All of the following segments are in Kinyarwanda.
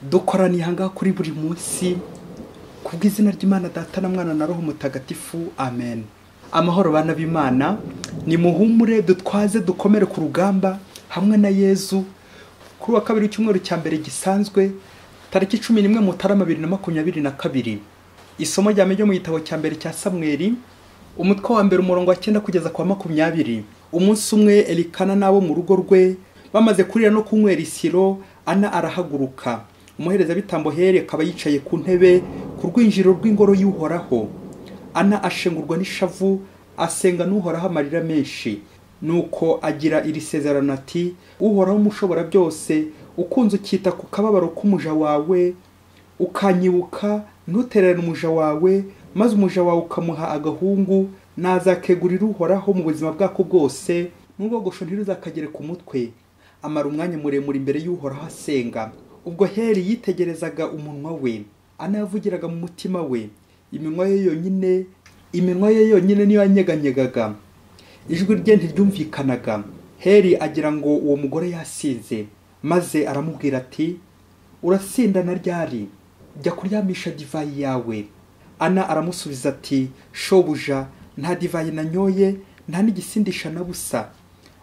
dukoraniye ahangaha kuri buri munsi kubw'izina ry'Imana Data na Mwana na Roho Mutagatifu, amen. Amahoro bana b'Imana, ni muhumure dutwaze dukomere ku rugamba hamwe na Yezu. Kuri wa kabiri cyumweru cya mbere gisanzwe tariki 11 Mutarama 2022. Isomo rya mbere mu gitabo cya mbere cya Samweli, umutwe wa mbere umurongo wa 9 kugeza kwa 20. Umunsi umwe Elikana nabo mu rugo rwe bamaze kurira no kunywera isiro, Ana arahaguruka. Umuhereza bitambo Heli akaba yicaye ku ntebe ku rwinjiro rw'ingoro y'Uhoraho. Ana ashengurwa n'ishavu, asenga n'Uhoraho amarira menshi. Nuko agira iri sezerano ati, Uhoraho umushobora byose, ukunze ukita ku kababaro k'umuja wawe, ukanyibuka ntutererane umuja wawe, maze umuja wawe ukamuha agahungu, nazakegurira Uhoraho mu buzima bwako bwose, n'ubwogosho ntiruzakagere ku mutwe. Amara umwanya muremure imbere y'Uhoraho asenga. Ubwo Heli yitegerezaga umunwa we, Ana yavugiraga mu mutima we, iminwa ye yonyine niyo yanyeganyegaga, ijwi rye ntiryumvikanaga. Heli agira ngo uwo mugore yasinze, maze aramubwira ati, urasindana ryari? Jya kuryamisha divayi yawe. Ana aramusubiza ati, shobuja, nta divayi nanyoye, nta n'igisindisha na busa,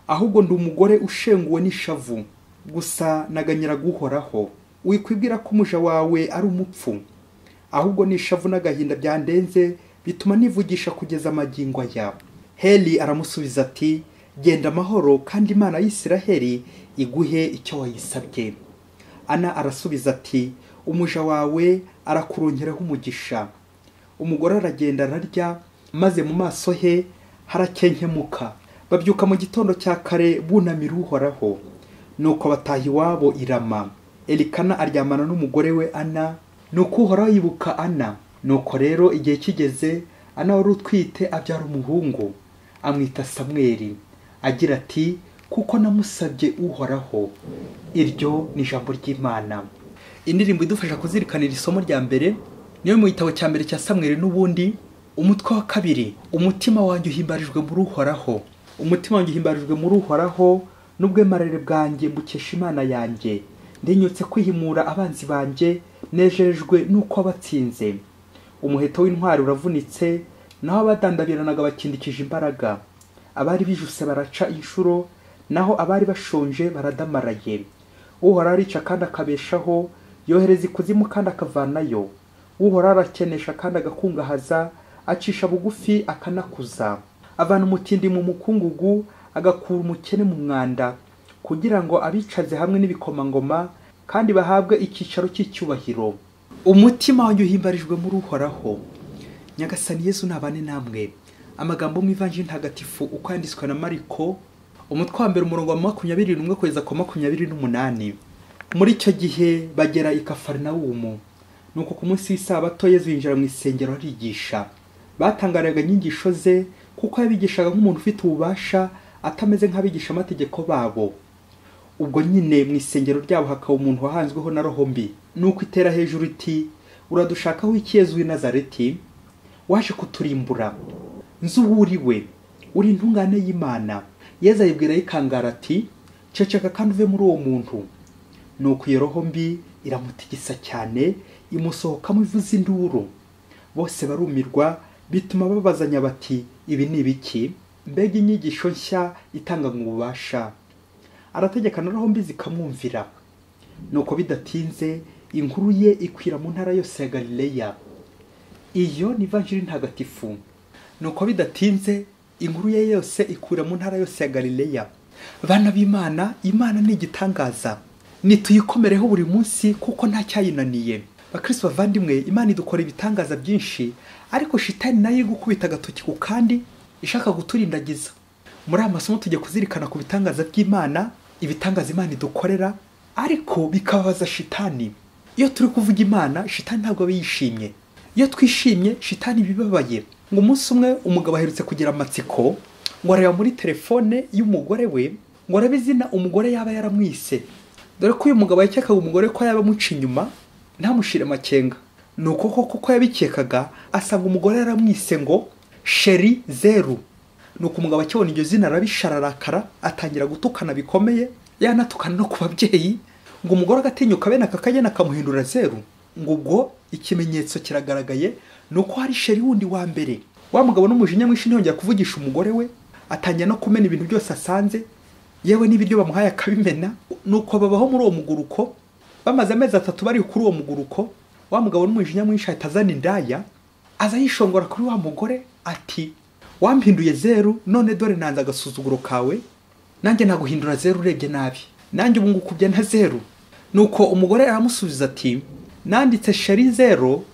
ahubwo ndi umugore ushenguwe n'ishavu, gusa naganyiraga Uhoraho. Wikwibwira ko umuja wawe ari umupfu, ahubwo n'ishavu n'agahinda byandenze bituma nivugisha kugeza amagingo aya. Heli aramusubiza ati, genda amahoro, kandi Imana y'Isiraheli iguhe icyo wayisabye. Ana arasubiza ati, umuja wawe arakurongeraho umugisha. Umugore aragenda ararya, maze mu maso he harakenkemuka. Babyuka mu gitondo cya kare bunamira Uhoraho, nuko bataha iwabo i Rama. Elikana aryamana n'umugore we Ana, nuko Uhoraho yibuka Ana. Nuko rero igihe kigeze, Ana wari utwite abyara umuhungu, amwita Samweli, agira ati, kuko namusabye Uhoraho. Iryo ni ijambo ry'Imana. Indirimbo idufasha kuzirikanira isomo rya mbere niyo mu gitabo cya mbere cya Samweli n'ubundi, umutwe wa kabiri, umutima wanjye uhimbarijwe muri Uhoraho. Umutima wanjye uhimbarijwe muri Uhoraho, n'ubwemarare bwanjye mbukesha Imana yanjye. Ndinyutse kwihimura abanzi banjye, nejerejwe nuko abatsinze. Umuheto w'intwari uravunitse, naho abadandabiranaga bakindikije imbaraga. Abari bijuse baraca inshuro, naho abari bashonje baradamaraye. Uhoraho arica kandi akabeshaho, yohereza ikuzimu kandi akavanayo. Uhoraho arakenesha kandi agakungahaza, acisha bugufi akanakuza. Avana umutindi mu mukungugu, agakura umukene mu mwanda, kugira ngo abicaze hamwe n'ibikomangoma kandi bahabwe icyicaro cy'icyubahiro. Umutima wanjye uhimbarijwe muri Uhoraho. Nyagasani Yesu nabane namwe. Amagambo mu Ivanjili ntagatifu uko yanditswe na Mariko, umutwe wa mbere umurongo wa 21 kugeza kwa 28. Muri icyo gihe bagera i Kafarinawumu. Nuko ku munsi w'isabato Yesu yinjira mu isengero arigisha. Batangaraga inyigisho ze, kuko yabigishaga nk'umuntu ufite ububasha, atameze nk'abigisha amategeko babo. Ubwo nyine mu isengero ryabo hakaba umuntu wahanzweho na roho mbi. Nuko itera hejuru iti, uradushakaho iki Yezu w'i Nazareti? Waje kuturimbura. Nzi uwo uriwe, uri intungane y'Imana. Yezu ayibwira yikangara ati, ceceka kandi uve muri uwo muntu. Nuko iyo roho mbi iramutigisa cyane, imusohokamo ivuza induru. Bose barumirwa, bituma babazanya bati, ibi ni ibiki? Mbega inyigisho nshya itanga mu bubasha. Arategeka na roho mbi zikamwumvira. Nuko bidatinze inkuru ye ikwira mu ntara yose ya Galileya. Iyo ni Ivanjili ntagatifu. Nuko bidatinze inkuru ye yose ikwira mu ntara yose ya Galileya. Bana b'Imana, Imana ni igitangaza. Nituyikomereho buri munsi kuko nta cyayinaniye. Bakristo bavandimwe, Imana idukora ibitangaza byinshi, ariko shitani nayo iri gukubita agatoki ku kandi ishaka guturindagiza. Muri amasomo tujye kuzirikana ku bitangaza by'Imana, ibitangaza Imana idukorera, ariko bikababaza shitani. Iyo turi kuvuga Imana, shitani ntabwo yishimye. Iyo twishimye, shitani bibabaye. Ngo umunsi umwe umugabo aherutse kugira amatsiko, ngo areba muri telefone y'umugore we, ngo arabizina umugore yaba yaramwise. Dore ko uyu mugabo yakekaga umugore ko yaba amuca inyuma, ntamushire amakenga. Nuko koko yabikekaga, asanga umugore yaramwise ngo Sheri Zeru. Nuko umugabo akibona iryo zina arabishararakara, atangira gutukana bikomeye, yanatukana no ku babyeyi. ngo umugore agatinyuka bene aka kanyana akamuhindura zeru, ngo ubwo ikimenyetso kiragaragaye nuko hari sheri wundi wa mbere. Wa mugabo n'umujinya mwinshi ntiyongera kuvugisha umugore we, atangira no kumena ibintu byose asanze, yewe n'ibiryo bamuhaye akabimena. Nuko babaho muri uwo muguruko, bamaze amezi 3 bari kuri uwo muguruko. Wa mugabo n'umujinya mwinshi atazana indaya, aza yishongora kuri wa mugore ati, wampinduye zeru, none dore nanze agasuzuguro kawe, nanjye naguhindura zeru urebye nabi, nanjye ubu ngukubye na zeru. Nuko umugore aramusubiza ati, nanditse sheri zero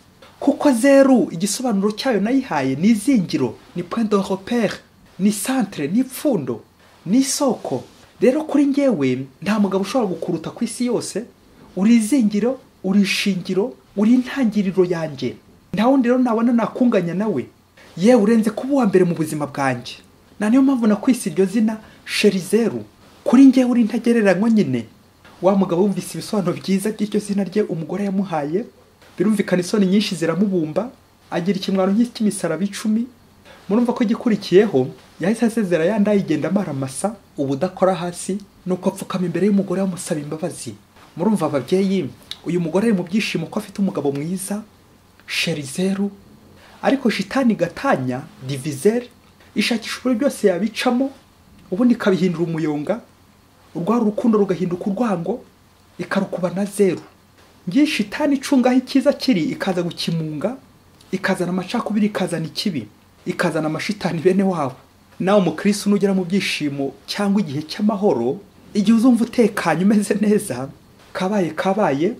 kuko zeru igisobanuro cyayo nayihaye ni izingiro, ni point de repère, ni centre, ni pfundo, ni isoko. Rero kuri ngewe nta mugabo ushobora gukuruta ku isi yose, uri izingiro, uri ishingiro, uri intangiriro yanjye. Nta wundi rero nabona nakunganya nawe, yewe urenze kuba uwa mbere mu buzima bwanjye. Na niyo mpamvu nakwise iryo zina sheri zeru, kuri ngewe uri ntagereranywa nyine. Wa mugabo wumvise ibisobanuro byiza by'iryo zina rye umugore yamuhaye, birumvikana isoni nyinshi ziramubumba, agira ikimwaro nk'icy'imisaraba 10. Murumva ko gikurikiyeho yahise asezera yandaye igenda amaramasa ubudakora hasi, nuko apfukama imbere y'umugore amusaba imbabazi. Murumva ababyeyi, uyu mugore ari mu byishimo ko afite umugabo mwiza, sheri zeru. Ariko shitani gatanya diviser ishakisha uburyo byose yabicamo, ubundi ikabihindura umuyonga, urwara urukundo rugahinduka urwango, ikarukuba na zeru. Ngiye shitani icungaho ikiza kiri ikaza gukimunga, ikazana amacakubiri, ikazana ikibi, ikazana amashitani bene wabo. Nawe umukristo nugera mu byishimo cyangwa igihe cy'amahoro, igihe uzumva utekanye umeze neza, kabaye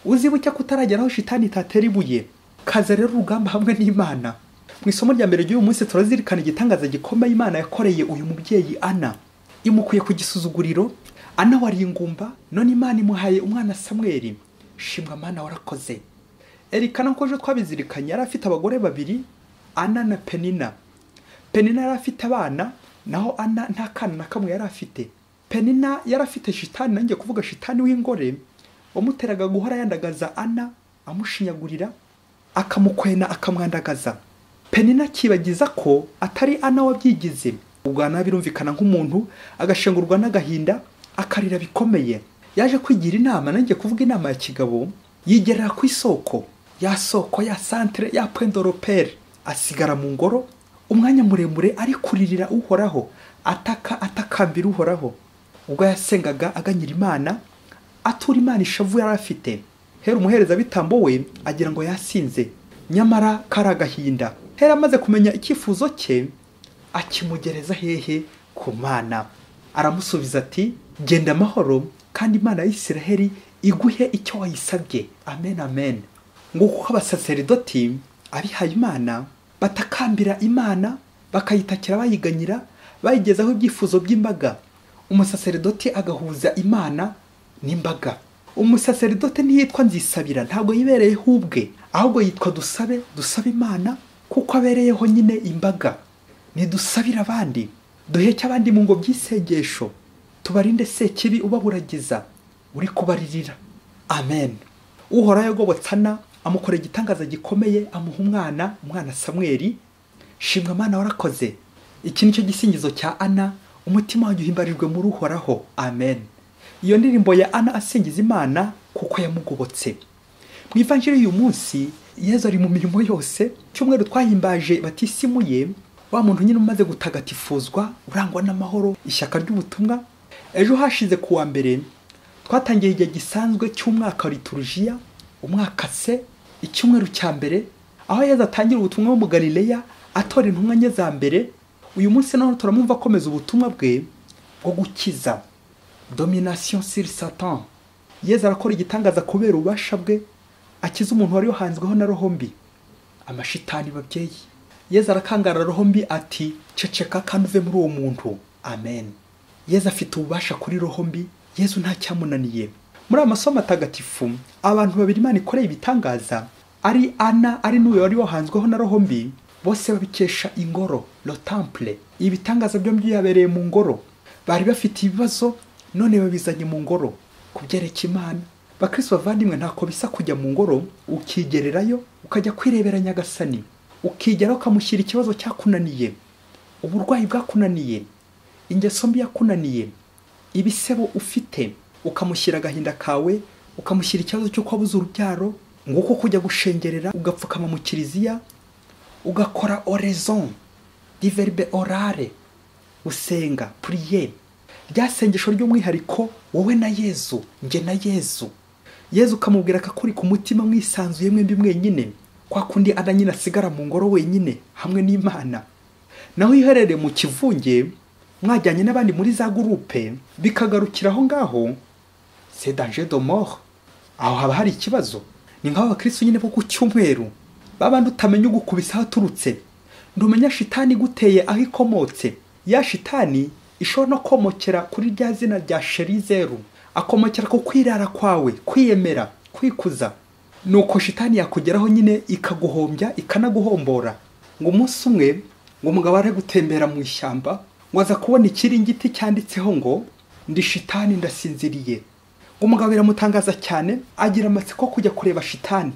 uzibuke kutarageraho shitani itatera ibuye. Kaza rero urugamba hamwe n'Imana. Mu isomo rya mbere ry'uyu munsi turazirikana igitangaza gikomeye Imana yakoreye uyu mubyeyi Ana, imukuye ku gisuzuguriro. Ana wari ingumba, none Imana imuhaye umwana Samweli. Shimwa Mana warakoze. Erikana ko je twabizirikanye yari afite abagore babiri, Ana na Penina. Penina yari afite abana, naho Ana nta kana na kamwe yari afite. Penina yari afite shitani, nanjye kuvuga shitani w'ingore, wamuteraga guhora yandagaza Ana, amushinyagurira, akamukwena, akamwandagaza. Penina kibagiza ko atari Ana wabyigize. Ubwo Ana birumvikana nk'umuntu agashengurwa n'agahinda, akarira bikomeye. Yaje kwigira inama, nanjye kuvuga inama ya kigabo, yigerera ku isoko, ya soko, ya centre, ya point de repère. Asigara mu ngoro umwanya muremure ari kuririra Uhoraho, atakambira Uhoraho. Ubwo yasengaga aganyira Imana, atura Imana ishavu yari afite. Hera umuhereza bitambo we agira ngo yasinze, nyamara karagahinda. Hera amaze kumenya icyifuzo cye, akimugereza hehe? Ku Mana. Aramusubiza ati, genda amahoro, kandi Imana ya Isiraheli iguhe icyo wayisabye. Amen, amen. Ngo kuko abasaseridoti abihaye Imana batakambira Imana, bakayitakira bayiganyira, bayigezaho ibyifuzo by'imbaga. Umusaseridoti agahuza Imana n'imbaga. Umusaseridoti ntiyitwa nzisabira, ntabwo yibereyeho ubwe, ahubwo yitwa dusabe Imana, kuko abereyeho nyine imbaga. Nidusabira abandi, duheke abandi mu ngo by'isengesho, tubarinde sekibi ubaburagiza, uri kubaririra. Amen. Uhoraho yagobotse Ana, amukorera igitangaza gikomeye, amuha umwana Samweli. Shimwa Mana warakoze. Iki nicyo gisingizo cya Ana, umutima wanjye uhimbarijwe muri Uhoraho. Amen. Iyo ndirimbo ya Ana asingiza Imana kuko yamugobotse. Mu ivanjiri y'uyu munsi Yezu ari mu mirimo yose. Cyumweru twahimbaje batisimuye, wa muntu nyine umaze gutagatifuzwa, urangwa n'amahoro, ishyaka ry'ubutumwa. Ejo hashize kuwa mbere twatangiye igihe gisanzwe cy'umwaka liturujia, umwaka se, icyumweru cya mbere, aho Yezu atangira ubutumwa mu Galileya, atora intumwa nye za mbere. Uyu munsi naho turamumva akomeza ubutumwa bwe bwo gukiza, domination sur Satan. Yezu arakora igitangaza kubera ububasha bwe, akiza umuntu wari yohanzweho na roho mbi, amashitani babyeyi. Yezu arakangara roho mbi ati, ceceka kandi uve muri uwo muntu. Amen. Yezu afite ububasha kuri roho mbi, Yezu nta cyamunaniye. Muri amasomo atagatifu abantu babiri Imana ikoreye ibitangaza, ari Ana ari n'uwo wari yohanzweho na roho mbi, bose babikesha ingoro, le temple. Ibitangaza byombi yabereye mu ngoro. Bari bafite ibibazo, none babizanye mu ngoro kubyerekeye Imana. Bakristo bavandimwe, ntako bisa kujya mu ngoro ukigererayo ukajya kwirebera Nyagasani, ukigeraho ukamushyira ikibazo cyakunaniye, uburwayi bwakunaniye, ingeso mbi yakunaniye, ibisebo ufite, ukamushyira agahinda kawe, ukamushyira ikibazo cyo kwabuza urubyaro, nguko kujya gushengerera ugapfukama mu kiliziya, ugakora oraison di verbe orare, usenga prier, rya sengesho ry'umwihariko wowe na Yezu, nge na Yezu. Yezu ukamubwira akakuri ku mutima mwisanzuye mwembi mwenyine, kwa kundi ana nyina asigara mu ngoro wenyine hamwe n'Imana. Naho iherereye mu kivunge mwajyanye n'abandi muri za groupe bikagarukira aho ngaho, c'est danger de mort. Aho haba hari ikibazo. Ni nk'abo bakristo nyine bo ku cyumweru, babandi utamenya ugukubisa haturutse, ndumenya shitani guteye aho ikomotse. Ya shitani ishobora no komokera kuri rya zina rya Sherizeru, akomokera ku kwirara kwawe, kwiyemera, kwikuza. Nuko shitani yakugeraho nyine ikaguhombya, ikanaguhombora. Ngo umunsi umwe ngo umugabo ari gutembera mu ishyamba, ngo aza kubona ikiringiti cyanditseho ngo ndi shitani ndasinziriye. Ngo umugabo biramutangaza cyane, agira amatsiko kujya kureba shitani,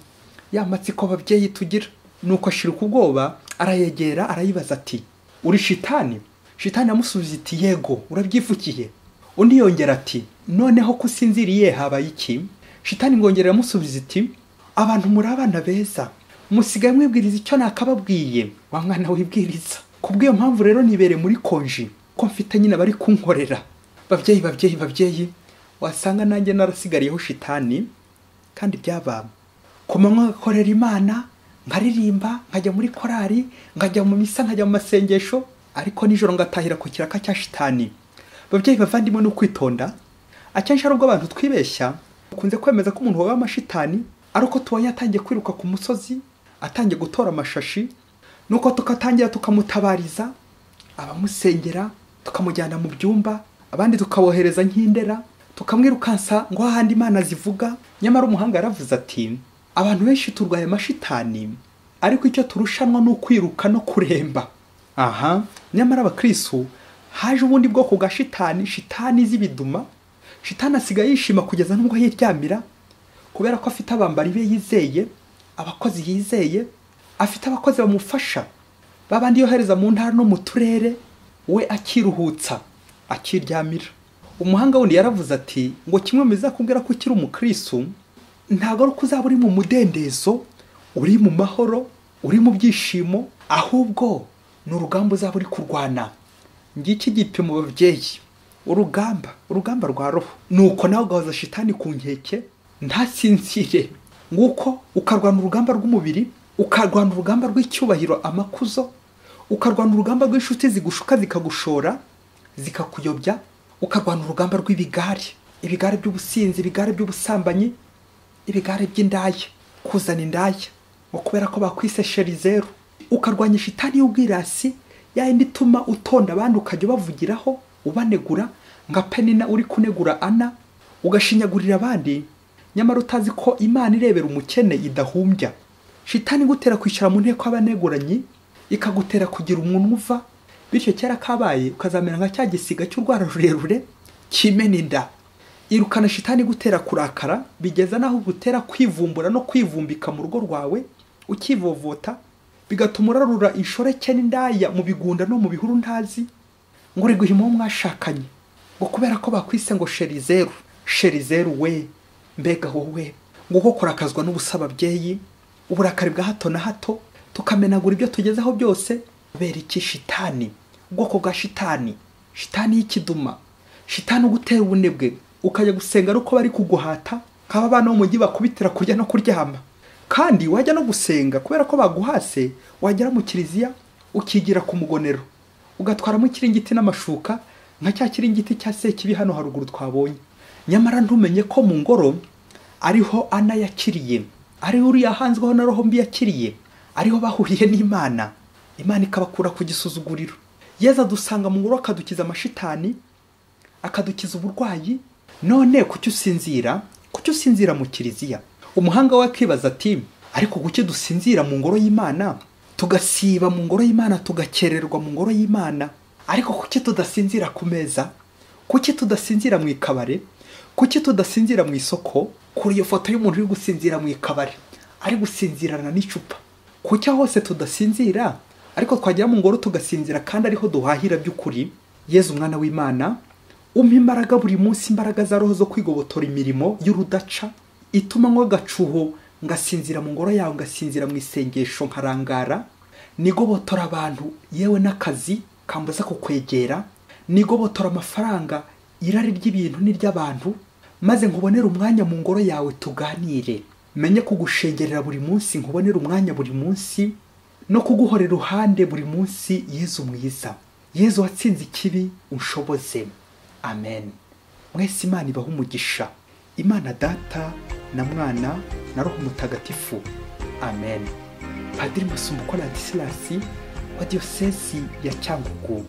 ya matsiko ababyeyi tugira. Nuko ashirika ubwoba, arayegera arayibaza ati uri shitani? Shitani amusubiza iti yego, urabyivukiye. Undi yongera ati noneho kusinziriye habaye iki? Shitani ngongera amusubiza iti abantu muri abana beza, musigaye mwibwiriza icyo nakababwiye, wa mwana wibwiriza. Kubw'iyo mpamvu rero nibere muri konji, ko mfite nyine bari kunkorera. Babyeyi, wasanga nanjye narasigariyeho shitani, kandi byababa. Kumanywa ngakorera Imana, nkaririmba, nkajya muri korari, nkajya mu misa, nkajya mu masengesho, ariko nijoro ngatahira ku kiraka cya shitani. Babyeyi bavandimwe no kwitonda, akenshi ari ubwo abantu twibeshya, ukunze kwemeza ko umuntu wabaye amashitani, ari uko tubonye atangiye kwiruka ku musozi, atangiye gutora amashashi, nuko tukatangira tukamutabariza, abamusengera, tukamujyana mu byumba, abandi tukabohereza nk'indera, tukamwirukansa ngo ahandi Imana zivuga. Nyamara umuhanga yaravuze ati abantu benshi turwaye amashitani, ariko icyo turushanwa no kwiruka no kuremba. Aha, nyamara abakristo haje ubundi bwoko bwa shitani, shitani z'ibiduma. Shitani asigaye yishima kugeza nubwo yiryamira, kubera ko afite abambari be yizeye, abakozi yizeye, afite abakozi bamufasha, babandi yohereza mu ntara no mu turere, we akiruhutsa, akiryamira. Umuhanga wundi yaravuze ati ngo kimwe bizakubwira ko ukiri umukristo, ntago ari kuzaba uri mu mudendezo, uri mu mahoro, uri mu byishimo, ahubwo ni urugamba uzaba uri kurwana. Ngiki gipimo babyeyi, urugamba rwa roho. Nuko nawe ugahoza shitani ku nkeke, ntasinzire. Nguko ukarwana urugamba rw'umubiri, ukarwana urugamba rw'icyubahiro, amakuzo, ukarwana urugamba rw'inshuti zigushuka zikagushora, zikakuyobya, ukarwana urugamba rw'ibigare, ibigare by'ubusinzi, ibigare by'ubusambanyi, ibigare by'indaya, kuzana indaya, ngo kubera ko bakwise Sherizeru. Ukarwanya shitani y'ubwirasi, yindi ituma utonda abandi ukajya bavugiraho, ubanegura, nka Penina uri kunegura Ana, ugashinyagurira abandi, nyamara utazi ko Imana irebera umukene idahumbya. Shitani gutera kwicara mu nteko abaneguranyi, ikagutera kugira umuntu uva, bityo cyera kabaye ukazamera nka cya gisiga cy'urwara rurerure kimena inda. Irukana shitani gutera kurakara, bigeza naho gutera kwivumbura no kwivumbika mu rugo rwawe, ukivovota, bigatuma urarura inshoreke n'indaya mu bigunda no mu bihuru ntazi, ngo uri guhima uwo mwashakanye, ngo kubera ko bakwise ngo Sherizeru we, mbega wowe, ngo uko kurakazwa n'ubusaba ababyeyi, uburakari bwa hato na hato, tukamenagura ibyo tugezeho byose, kubera iki? Shitani, ubwoko bwa shitani y'ikiduma, shitani ugutera ubunebwe, ukajya gusenga ari uko bari kuguhata, kaba abana b'umujyi bakubitira kurya no kuryama. Kandi wajya no gusenga kubera ko baguhase, wagera mu kiliziya ukigira ku mugonero, ugatwaramo ikiringiti n'amashuka, nka cya kiringiti cya Sekibi hano haruguru twabonye. Nyamara ntumenye ko mu ngoro ariho Ana yakiriye, ari uriya hanzweho na roho mbi yakiriye, ariho bahuriye n'Imana, Imana ikabakura ku gisuzuguriro. Yezu adusanga mu ngoro akadukiza amashitani, akadukiza uburwayi. None kuki usinzira mu kiliziya? Umuhanga we akibaza ati ariko kuki dusinzira mu ngoro y'Imana, tugasiba mu ngoro y'Imana, tugakererwa mu ngoro y'Imana? Ariko kuki tudasinzira ku meza? Kuki tudasinzira mu ikabare? Kuki tudasinzira mu isoko? Kuri iyo foto y'umuntu uri gusinzira mu ikabare, ari gusinzirana n'icupa. Kuki hose tudasinzira, ariko twagera mu ngoro tugasinzira kandi ariho duhahira by'ukuri? Yezu umwana w'Imana, umpa imbaraga buri munsi, imbaraga za roho zo kwigobotora imirimo y'urudaca ituma nkwa agacuho ngasinzira mu ngoro yawe, ngasinzira mu isengesho nkarangara. Nigobotora abantu yewe n'akazi kambuza kukwegera, nigobotora amafaranga, irari ry'ibintu n'iry'abantu, maze nkubonera umwanya mu ngoro yawe tuganire. Menye kugushengerera buri munsi, nkubonera umwanya buri munsi no kuguhora iruhande buri munsi. Yezu mwiza, Yezu watsinze ikibi, unshoboze. Amen. Mwese Imana ibahe umugisha. Imana Data na Mwana na Roho Mutagatifu. Amen. Padiri Masumbuko Ladislas wa Diyosezi ya Cyangugu.